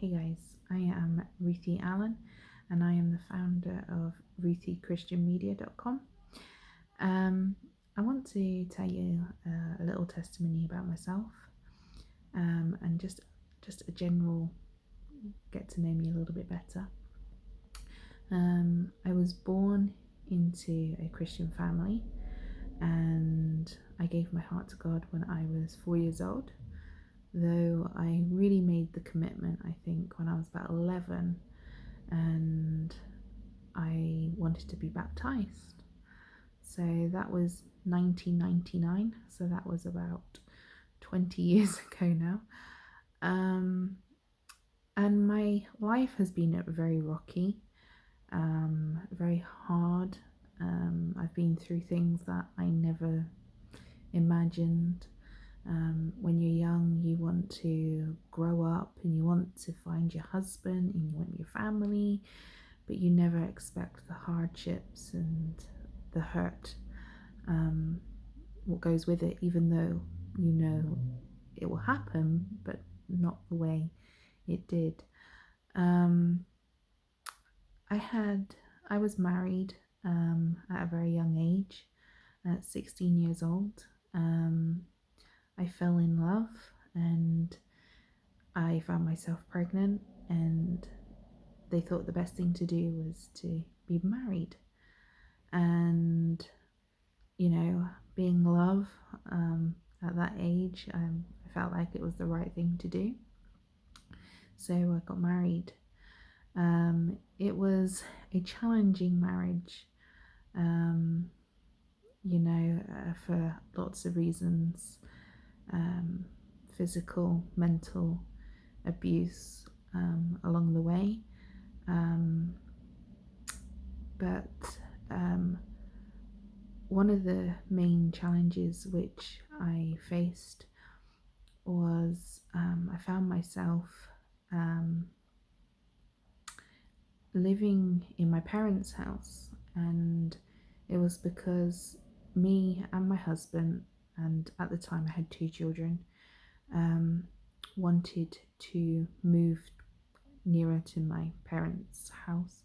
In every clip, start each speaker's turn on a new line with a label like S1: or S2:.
S1: Hey guys, I am Ruthie Allen and I am the founder of RuthieChristianMedia.com. I want to tell you a little testimony about myself and just a general get to know me a little bit better. I was born into a Christian family and I gave my heart to God when I was 4 years old. Though I really made the commitment, I think, when I was about 11 and I wanted to be baptized. So that was 1999, so that was about 20 years ago now. And my life has been very rocky, very hard. I've been through things that I never imagined. When you're young, you want to grow up and you want to find your husband and you want your family, but you never expect the hardships and the hurt, what goes with it, even though you know it will happen, but not the way it did. I was married at a very young age, at 16 years old. I fell in love and I found myself pregnant, and they thought the best thing to do was to be married. And, being love at that age, I felt like it was the right thing to do. So I got married. It was a challenging marriage, for lots of reasons. Physical, mental abuse along the way. But one of the main challenges which I faced was I found myself living in my parents' house, and it was because me and my husband, and at the time I had 2 children, wanted to move nearer to my parents' house.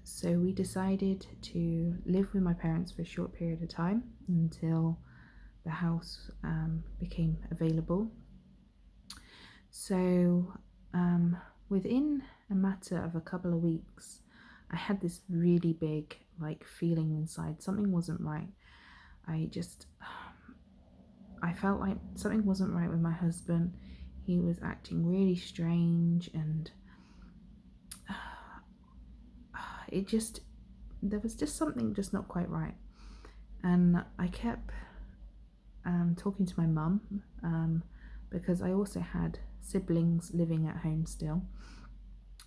S1: So we decided to live with my parents for a short period of time until the house became available. So within a matter of a couple of weeks, I had this really big feeling inside. Something wasn't right. I felt like something wasn't right with my husband. He was acting really strange, and there was just something just not quite right. And I kept talking to my mum because I also had siblings living at home still,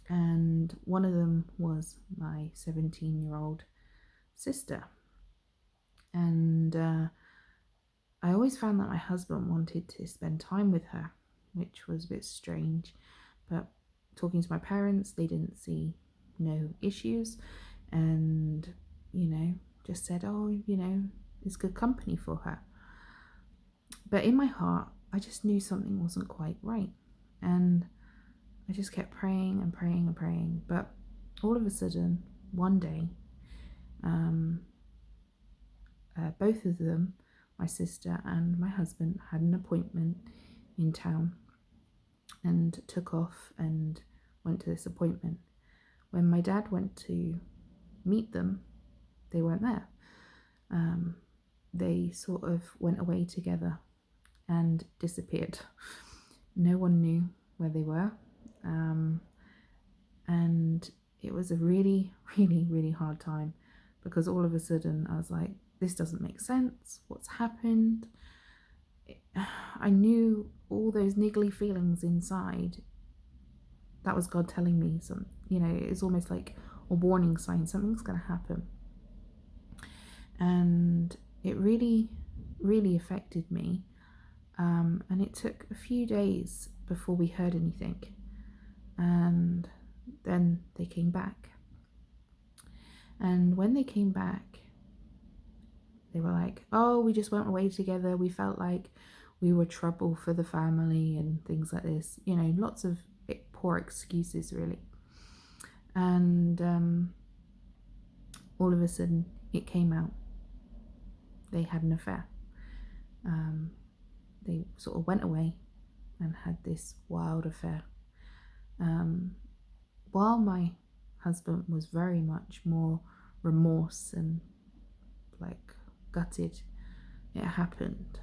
S1: and one of them was my 17-year-old sister. And I always found that my husband wanted to spend time with her, which was a bit strange. But talking to my parents, they didn't see no issues, and just said, oh, it's good company for her. But in my heart, I just knew something wasn't quite right, and I just kept praying and praying and praying. But all of a sudden, one day, both of them, my sister and my husband, had an appointment in town and took off and went to this appointment. When my dad went to meet them, they weren't there. They sort of went away together and disappeared. No one knew where they were. And it was a really, really, really hard time, because all of a sudden I was like, this doesn't make sense. What's happened? I knew all those niggly feelings inside. That was God telling me some, it's almost like a warning sign. Something's going to happen. And it really, really affected me. And it took a few days before we heard anything. And then they came back. And when they came back, they were like, oh, we just went away together. We felt like we were trouble for the family and things like this. Lots of poor excuses, really. And all of a sudden it came out. They had an affair. They sort of went away and had this wild affair. While my husband was very much more remorse and like gutted it happened,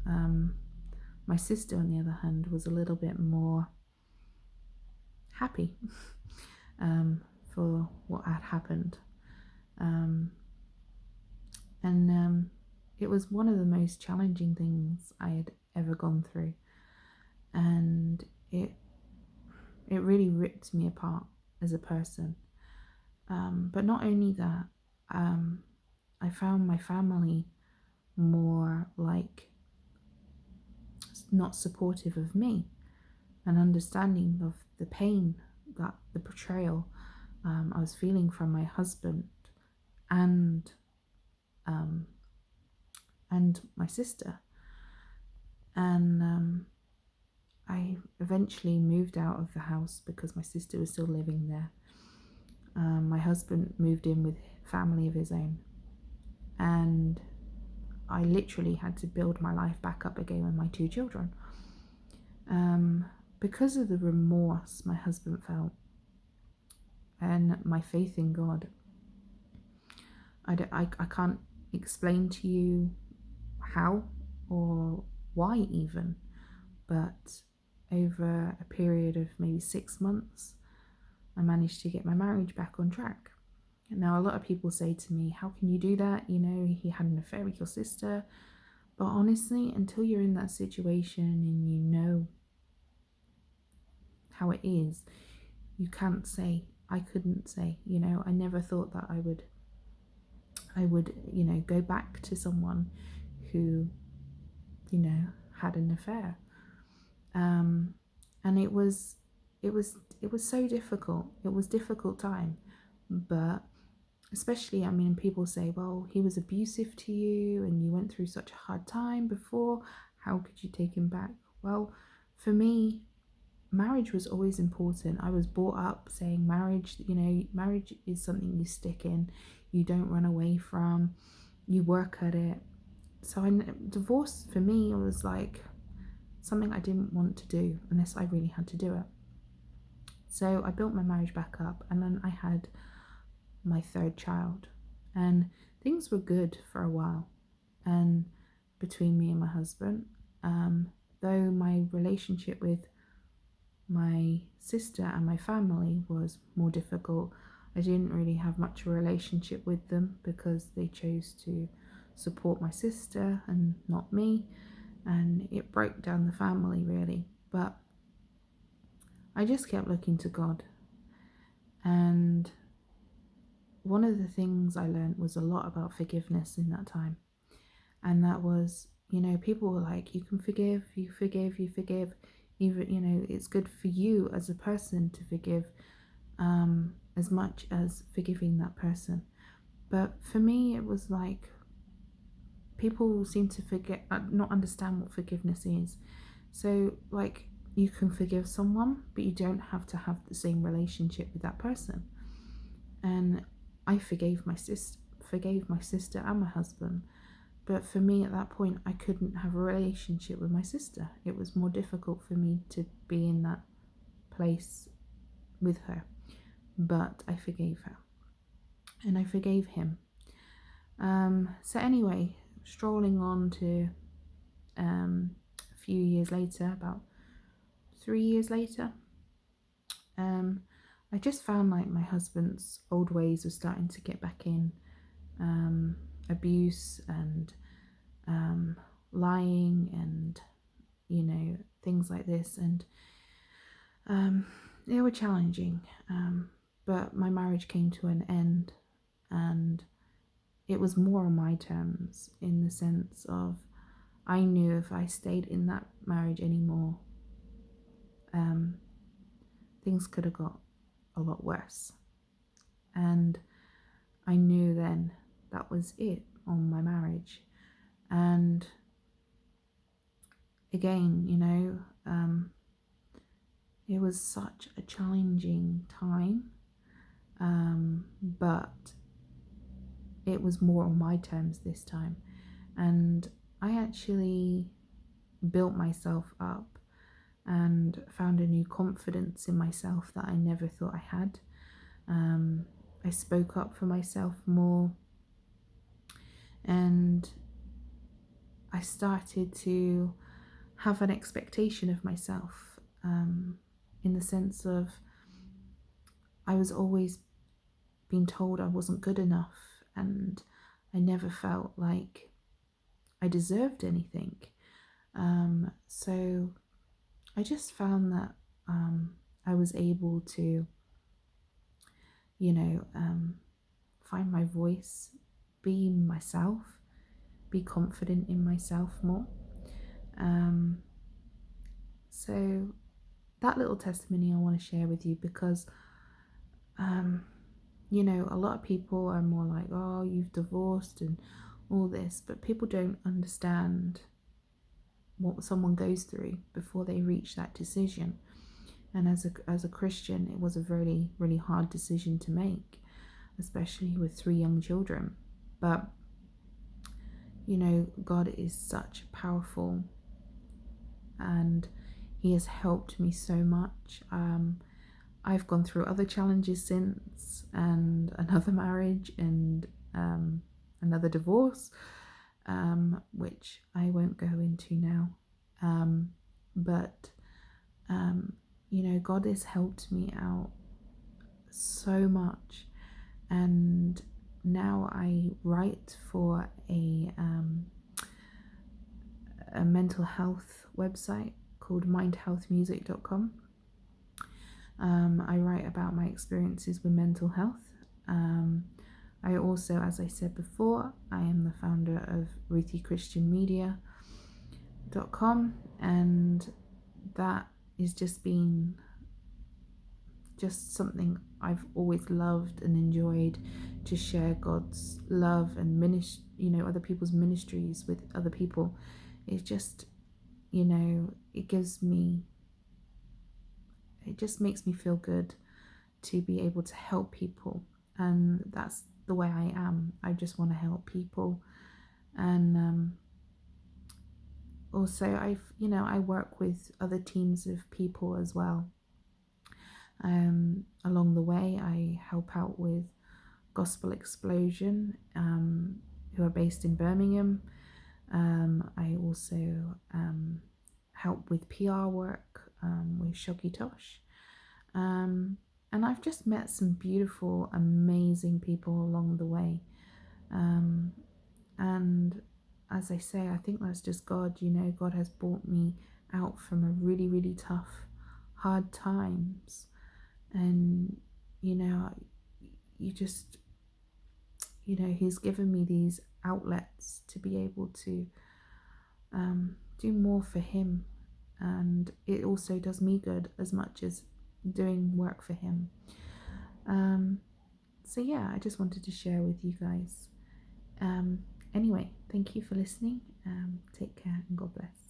S1: my sister, on the other hand, was a little bit more happy for what had happened. It was one of the most challenging things I had ever gone through, and it really ripped me apart as a person. But not only that, I found my family more like not supportive of me and understanding of the pain, that the betrayal I was feeling from my husband and my sister. And I eventually moved out of the house because my sister was still living there. My husband moved in with family of his own, and I literally had to build my life back up again with my 2 children. Because of the remorse my husband felt and my faith in God. I can't explain to you how or why even, but over a period of maybe 6 months, I managed to get my marriage back on track. Now, a lot of people say to me, how can you do that? You know, he had an affair with your sister. But honestly, until you're in that situation and you know how it is, you can't say. I couldn't say, you know, I never thought that I would, you know, go back to someone who, you know, had an affair. And it was so difficult. It was a difficult time, but especially, I mean, people say, well, he was abusive to you and you went through such a hard time before. How could you take him back? Well, for me, marriage was always important. I was brought up saying marriage, you know, marriage is something you stick in, you don't run away from, you work at it. So divorce for me was like something I didn't want to do unless I really had to do it. So I built my marriage back up, and then I had my 3rd child, and things were good for a while and between me and my husband, though my relationship with my sister and my family was more difficult. I didn't really have much of a relationship with them because they chose to support my sister and not me, and it broke down the family really. But I just kept looking to God, and one of the things I learned was a lot about forgiveness in that time. And that was, you know, people were like, you can forgive, you forgive, you forgive. Even, you know, it's good for you as a person to forgive as much as forgiving that person. But for me, it was like people seem to not understand what forgiveness is. So, like, you can forgive someone, but you don't have to have the same relationship with that person. And I forgave my sister and my husband. But for me at that point, I couldn't have a relationship with my sister. It was more difficult for me to be in that place with her. But I forgave her. And I forgave him. So anyway, strolling on to a few years later, about 3 years later, I just found like my husband's old ways were starting to get back in. Abuse and lying and, you know, things like this. And they were challenging. But my marriage came to an end, and it was more on my terms, in the sense of I knew if I stayed in that marriage anymore, things could have got a lot worse. And I knew then that was it on my marriage. And again, you know, It was such a challenging time, but it was more on my terms this time. And I actually built myself up and found a new confidence in myself that I never thought I had. I spoke up for myself more, and I started to have an expectation of myself, in the sense of I was always being told I wasn't good enough, and I never felt like I deserved anything. So I just found that I was able to, find my voice, be myself, be confident in myself more. So that little testimony I want to share with you because, a lot of people are more like, oh, you've divorced and all this, but people don't understand what someone goes through before they reach that decision. And as a Christian, it was a really, really hard decision to make, especially with 3 young children. But, God is such powerful, and He has helped me so much. I've gone through other challenges since, and another marriage, and another divorce, which I won't go into now. But God has helped me out so much, and now I write for a mental health website called mindhealthmusic.com. I write about my experiences with mental health. I also, as I said before, I am the founder of RuthieChristianMedia.com, and that is just been just something I've always loved and enjoyed, to share God's love and other people's ministries with other people. It's just, it just makes me feel good to be able to help people, and that's the way I am. I just want to help people. And also I work with other teams of people as well. Along the way, I help out with Gospel Explosion, who are based in Birmingham. I also help with PR work with Shogi Tosh. And I've just met some beautiful, amazing people along the way. And as I say, I think that's just God. God has brought me out from a really, really tough, hard times. And, you just, He's given me these outlets to be able to do more for Him. And it also does me good as much as doing work for Him. So yeah, I just wanted to share with you guys. Anyway, thank you for listening. Take care and God bless.